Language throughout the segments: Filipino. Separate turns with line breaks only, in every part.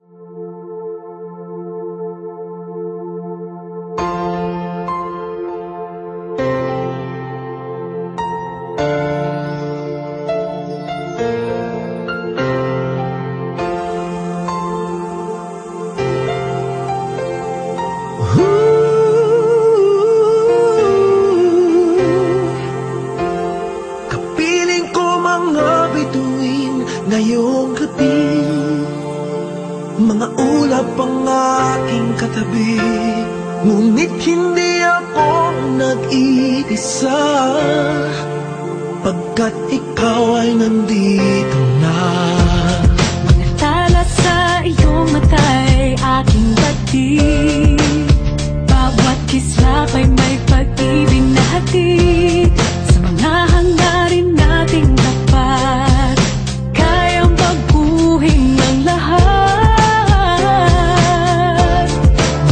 Kapiling ko mga bituin ngayong gabi, mga ulap ang aking katabi, ngunit hindi ako nag-iisa, pagkat ikaw ay nandito na.
Mga tala sa iyong mata'y aking bati, bawat kislap ay may pag-ibig na hatid. Sa mga hangarin nating dapat kayang baguhin ang lahat.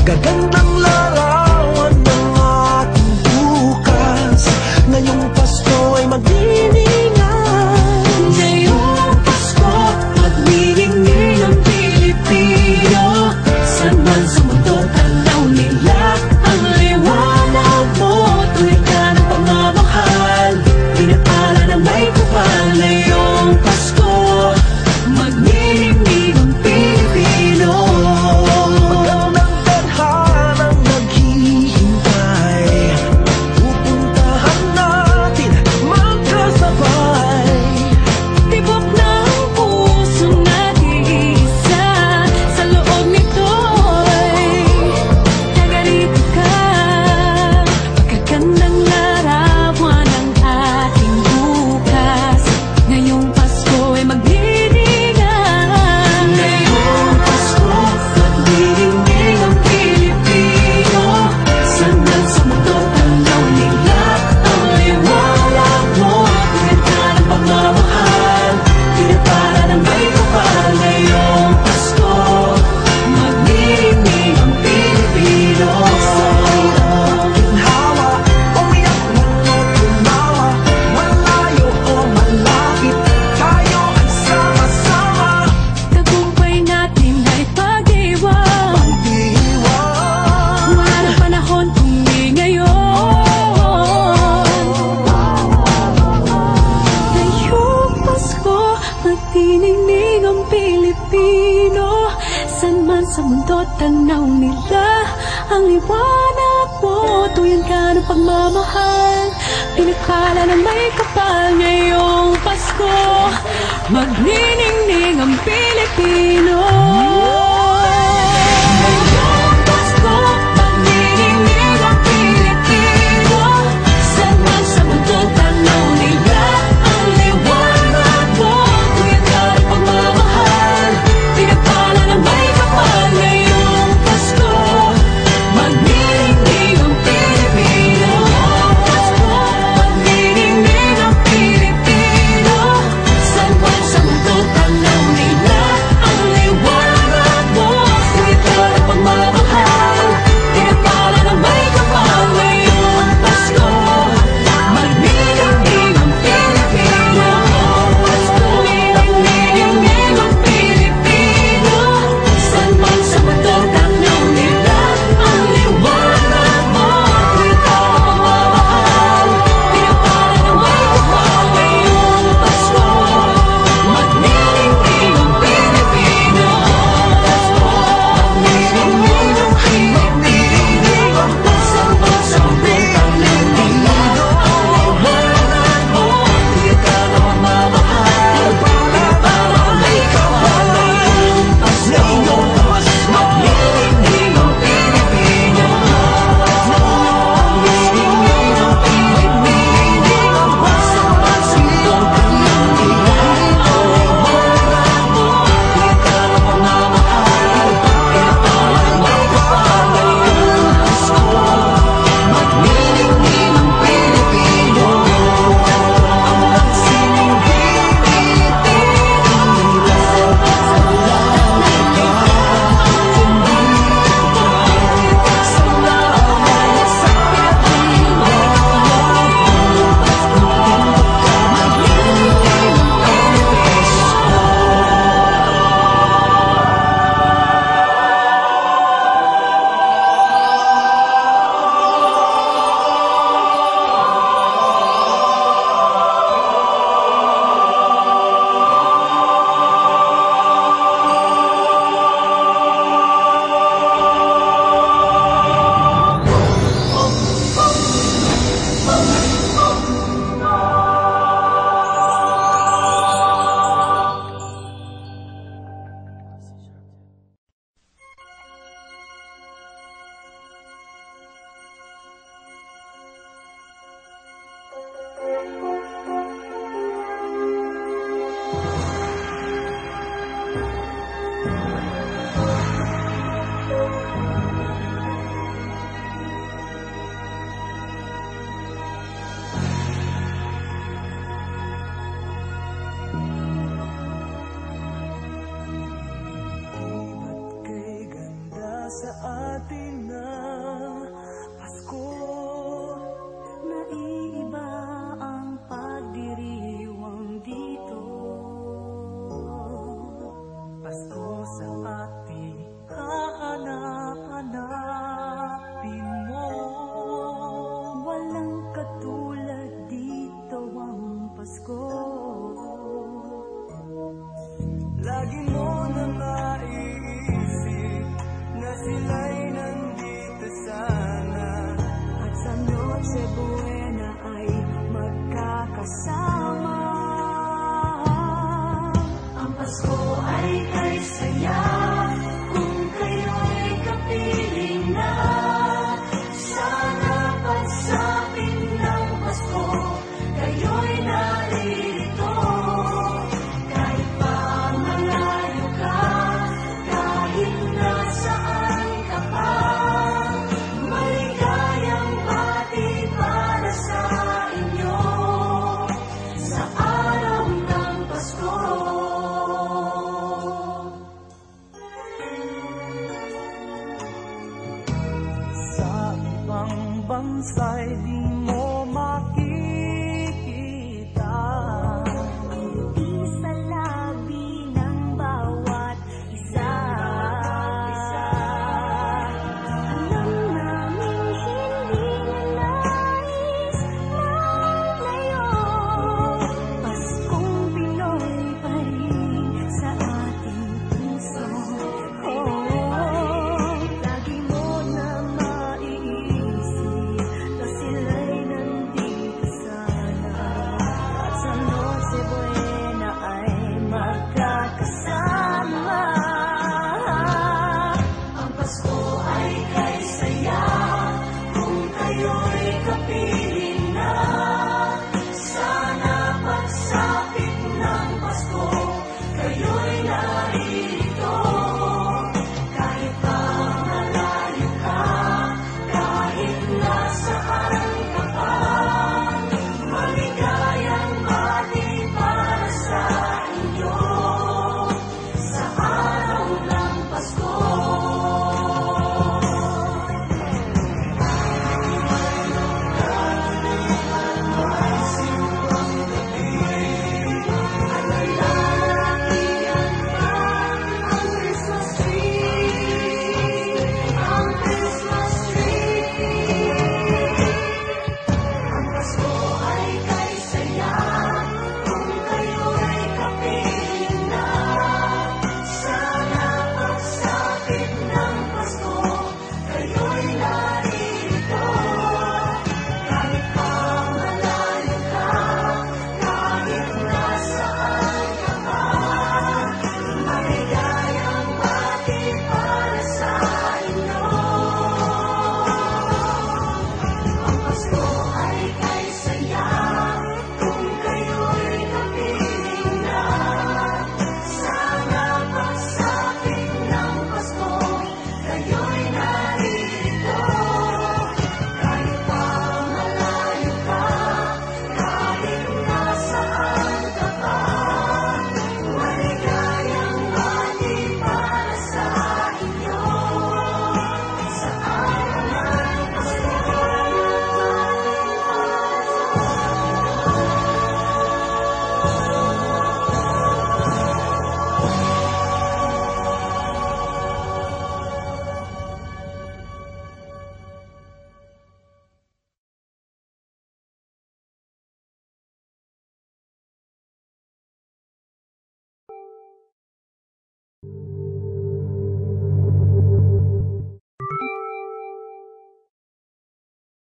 Magagandang larawan ng ating bukas, ngayong Pasko ay magdiningan.
Ngayong Pasko, magniningning ang Pilipino. Saan man sa mundo tanaw nila ang liwanag mo. Tuwid ka ng pagmamahal, pinapala ng may kapal. Ngayong Pasko, magniningning ang Pilipino.
Magandang tadhanang naghihintay, pupuntahan natin magkasabay.
Tibok ng puso natin isa, sa loob nito'y nagarito ka. Magagandang larawan ang ating bukas, ngayong Pasko ay magdiningan. Ngayong Pasko, magniningning ang Pilipino. Saan man sa mundo tanaw nila ang liwanag mo. Tuwid ka ng pagmamahal, pinapala ng may kapal. Ngayong Pasko, magniningning ang Pilipino.
Ginhawa, umiyak man o tumawa, malayo o malapit, tayo ay sama-sama.
Tagumpay natin ay pag-iwan,
Pag-iwan,
wala na panahon kung di ngayon. Ngayong Pasko, magniningning ang Pilipino. Saan man sa mundo tanaw nila ang liwanag mo. Tuyan ka ng pagmamahal, pinakala ng may kapal. Ngayong Pasko, magniningning